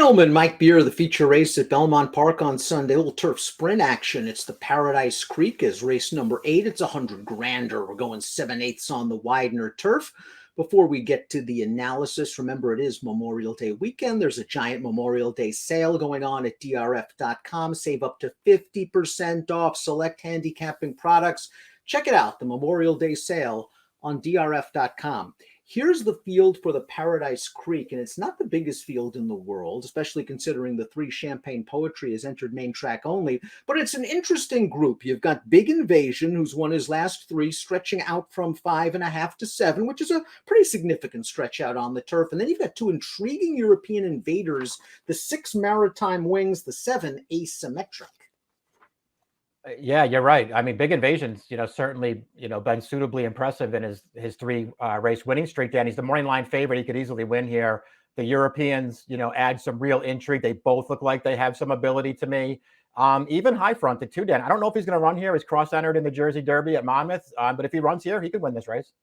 Illman, Mike Beer, the feature race at Belmont Park on Sunday. A little turf sprint action. It's the Paradise Creek as race number 8. It's 100 grander. We're going 7/8 on the Widener turf. Before we get to the analysis, remember it is Memorial Day weekend. There's a giant Memorial Day sale going on at DRF.com. Save up to 50% off select handicapping products. Check it out, the Memorial Day sale on DRF.com. Here's the field for the Paradise Creek, and it's not the biggest field in the world, especially considering the 3 Champagne Poetry has entered main track only, but it's an interesting group. You've got Big Invasion, who's won his last 3, stretching out from 5.5 to 7, which is a pretty significant stretch out on the turf. And then you've got 2 intriguing European invaders, the 6 Maritime Wings, the 7 Asymmetric. Yeah, you're right. I mean, Big Invasion's, certainly, been suitably impressive in his 3 race winning streak. Dan, he's the morning line favorite. He could easily win here. The Europeans, add some real intrigue. They both look like they have some ability to me. Even High Fronted too, Dan. I don't know if he's going to run here. He's cross-entered in the Jersey Derby at Monmouth, but if he runs here, he could win this race.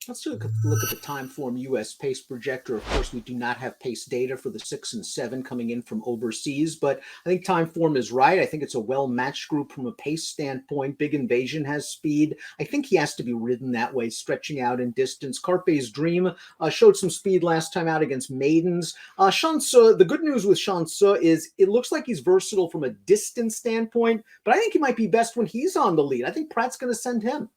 Let's take a look at the Timeform US pace projector. Of course, we do not have pace data for the 6 and 7 coming in from overseas, but I think Timeform is right. I think it's a well-matched group from a pace standpoint. Big Invasion has speed. I think he has to be ridden that way, stretching out in distance. Carpe's Dream showed some speed last time out against Maidens. Shansu, the good news with Shansu is it looks like he's versatile from a distance standpoint, but I think he might be best when he's on the lead. I think Pratt's going to send him.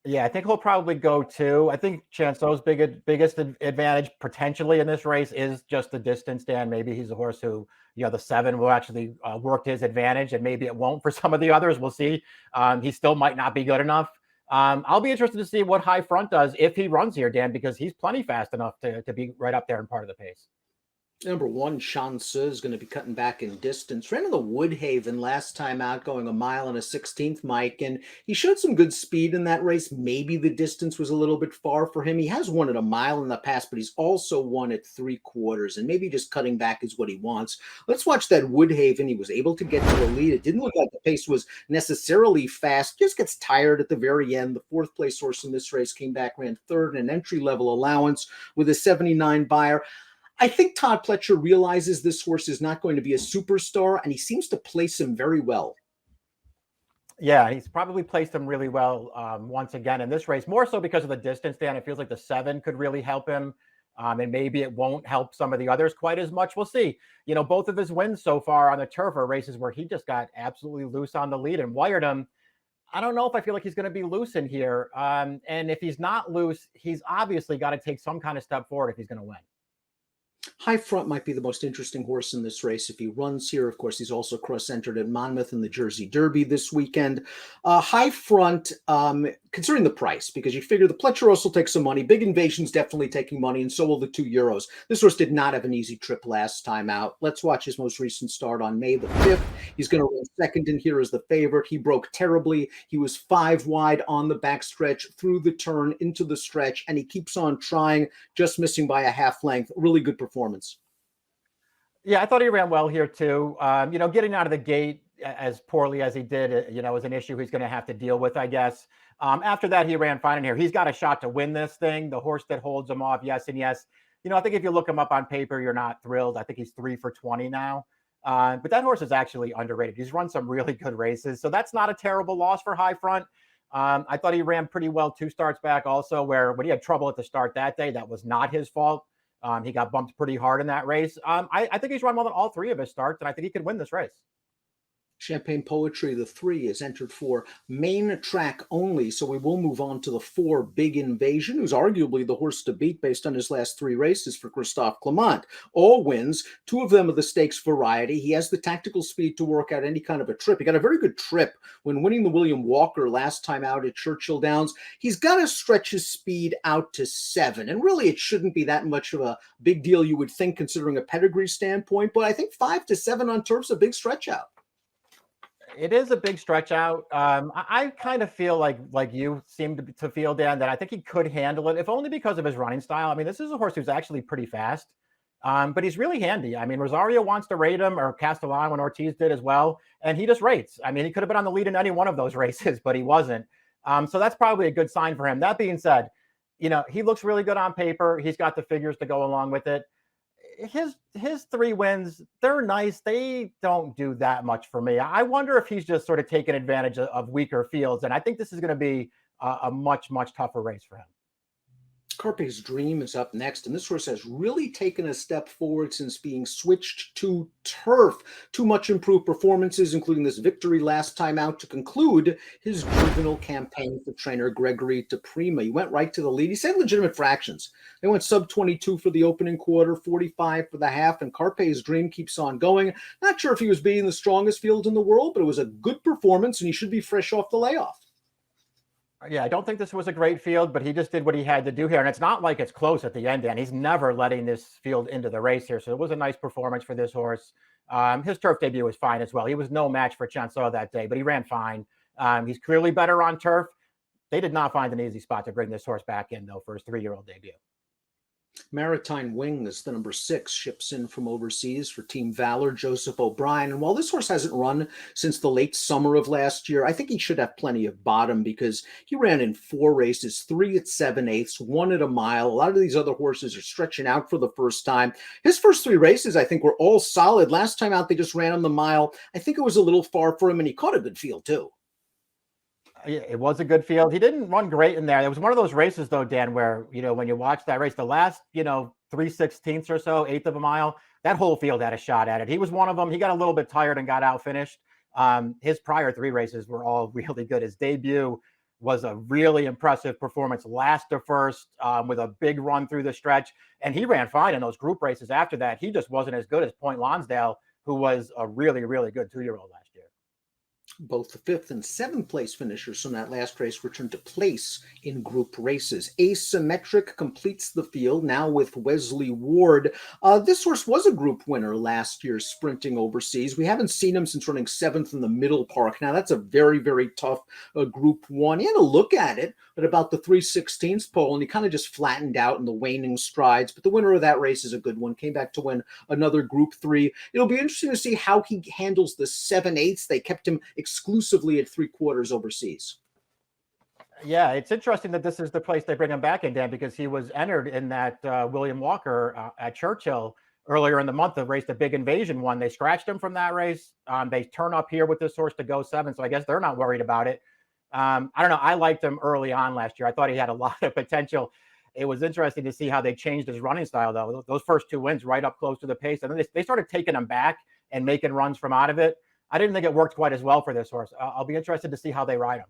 Yeah, I think he'll probably go 2. I think Chanceau's biggest advantage potentially in this race is just the distance, Dan. Maybe he's a horse who, the 7 will actually work to his advantage, and maybe it won't for some of the others. We'll see. He still might not be good enough. I'll be interested to see what High Front does if he runs here, Dan, because he's plenty fast enough to be right up there in part of the pace. Number 1, Shansu, is going to be cutting back in distance. Ran in the Woodhaven last time out, going 1 mile and a 16th, Mike, and he showed some good speed in that race. Maybe the distance was a little bit far for him. He has won at 1 mile in the past, but he's also won at 3/4, and maybe just cutting back is what he wants. Let's watch that Woodhaven. He was able to get to the lead. It didn't look like the pace was necessarily fast. Just gets tired at the very end. The 4th place horse in this race came back, ran 3rd in an entry-level allowance with a 79 buyer. I think Todd Pletcher realizes this horse is not going to be a superstar, and he seems to place him very well. Yeah, he's probably placed him really well once again in this race, more so because of the distance, Dan. It feels like the 7 could really help him, and maybe it won't help some of the others quite as much. We'll see. Both of his wins so far on the turf are races where he just got absolutely loose on the lead and wired him. I don't know if I feel like he's going to be loose in here, and if he's not loose, he's obviously got to take some kind of step forward if he's going to win. High Front might be the most interesting horse in this race if he runs here. Of course, he's also cross-entered at Monmouth in the Jersey Derby this weekend. High Front, considering the price, because you figure the Pletcher horse will take some money. Big Invasion's definitely taking money, and so will the 2 Euros. This horse did not have an easy trip last time out. Let's watch his most recent start on May the 5th. He's going to run 2nd in here as the favorite. He broke terribly. He was 5 wide on the backstretch, through the turn, into the stretch, and he keeps on trying, just missing by a half length. Really good performance. Yeah, I thought he ran well here too. Getting out of the gate as poorly as he did, is an issue he's going to have to deal with, I guess. After that, he ran fine in here. He's got a shot to win this thing. The horse that holds him off, yes and yes. I think if you look him up on paper, you're not thrilled. I think he's 3 for 20 now. But that horse is actually underrated. He's run some really good races, so that's not a terrible loss for High Front. I thought he ran pretty well 2 starts back also, where when he had trouble at the start that day, that was not his fault. He got bumped pretty hard in that race. I think he's run well in all 3 of his starts, and I think he could win this race. Champagne Poetry, the 3, is entered for main track only, so we will move on to the 4, Big Invasion, who's arguably the horse to beat based on his last 3 races for Christophe Clement. All wins, 2 of them are the stakes variety. He has the tactical speed to work out any kind of a trip. He got a very good trip when winning the William Walker last time out at Churchill Downs. He's got to stretch his speed out to 7, and really it shouldn't be that much of a big deal, you would think, considering a pedigree standpoint, but I think 5 to 7 on turf's a big stretch out. It is a big stretch out. I kind of feel like you seem to feel, Dan, that I think he could handle it, if only because of his running style. I mean, this is a horse who's actually pretty fast, but he's really handy. I mean, Rosario wants to rate him, or Castellan when Ortiz did as well, and he just rates. I mean, he could have been on the lead in any one of those races, but he wasn't. So that's probably a good sign for him. That being said, he looks really good on paper. He's got the figures to go along with it. his 3 wins, they're nice. They don't do that much for me. I wonder if he's just sort of taking advantage of weaker fields, and I think this is going to be a much tougher race for him. Carpe's Dream is up next, and this horse has really taken a step forward since being switched to turf. Two much improved performances, including this victory last time out to conclude his juvenile campaign for trainer Gregory DePrima. He went right to the lead. He said legitimate fractions. They went sub 22 for the opening quarter, 45 for the half, and Carpe's Dream keeps on going. Not sure if he was beating the strongest field in the world, but it was a good performance, and he should be fresh off the layoff. Yeah, I don't think this was a great field, but he just did what he had to do here. And it's not like it's close at the end, Dan. He's never letting this field into the race here. So it was a nice performance for this horse. His turf debut was fine as well. He was no match for Chancellor that day, but he ran fine. He's clearly better on turf. They did not find an easy spot to bring this horse back in, though, for his 3-year-old debut. Maritime Wings, the number 6, ships in from overseas for Team Valor, Joseph O'Brien. And while this horse hasn't run since the late summer of last year, I think he should have plenty of bottom because he ran in 4 races, 3 at 7/8, 1 at a mile. A lot of these other horses are stretching out for the first time. His first 3 races, I think, were all solid. Last time out, they just ran him the mile. I think it was a little far for him, and he caught a good field, too. Yeah, it was a good field. He didn't run great in there. It was one of those races, though, Dan, where, when you watch that race, the last, 3/16 or so, 1/8 of a mile, that whole field had a shot at it. He was one of them. He got a little bit tired and got out finished. His prior 3 races were all really good. His debut was a really impressive performance, last to first, with a big run through the stretch. And he ran fine in those group races after that. He just wasn't as good as Point Lonsdale, who was a really, really good 2-year-old last year. Both the 5th and 7th place finishers from that last race returned to place in group races. Asymmetric completes the field now with Wesley Ward. This horse was a group winner last year sprinting overseas. We haven't seen him since running 7th in the Middle Park. Now, that's a very, very tough group 1. He had a look at it, but about the 3/16 pole, and he kind of just flattened out in the waning strides. But the winner of that race is a good one. Came back to win another group 3. It'll be interesting to see how he handles the 7/8. They kept him exclusively at 3/4 overseas. Yeah, it's interesting that this is the place they bring him back in, Dan, because he was entered in that William Walker at Churchill earlier in the month. The race, the Big Invasion one. They scratched him from that race. They turn up here with this horse to go 7, so I guess they're not worried about it. I don't know. I liked him early on last year. I thought he had a lot of potential. It was interesting to see how they changed his running style, though. Those first 2 wins right up close to the pace, and then they started taking him back and making runs from out of it. I didn't think it worked quite as well for this horse. I'll be interested to see how they ride him.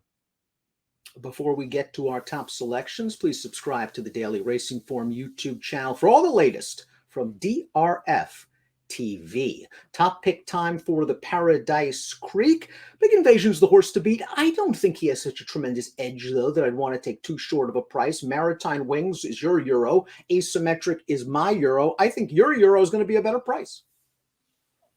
Before we get to our top selections, please subscribe to the Daily Racing Form YouTube channel for all the latest from DRF TV. Top pick time for the Paradise Creek. Big Invasion's the horse to beat. I don't think he has such a tremendous edge, though, that I'd want to take too short of a price. Maritime Wings is your euro. Asymmetric is my euro. I think your euro is going to be a better price.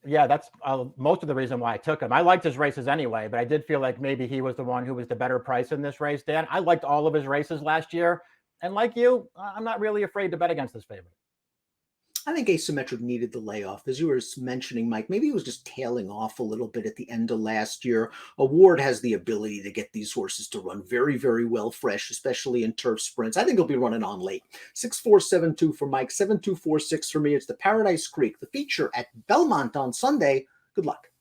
Yeah, that's most of the reason why I took him. I liked his races anyway, but I did feel like maybe he was the one who was the better price in this race, Dan. I liked all of his races last year. And like you, I'm not really afraid to bet against this favorite. I think Asymmetric needed the layoff. As you were mentioning, Mike, maybe he was just tailing off a little bit at the end of last year. Award has the ability to get these horses to run very, very well fresh, especially in turf sprints. I think he'll be running on late. 6-4-7-2 for Mike, 7-2-4-6 for me. It's the Paradise Creek, the feature at Belmont on Sunday. Good luck.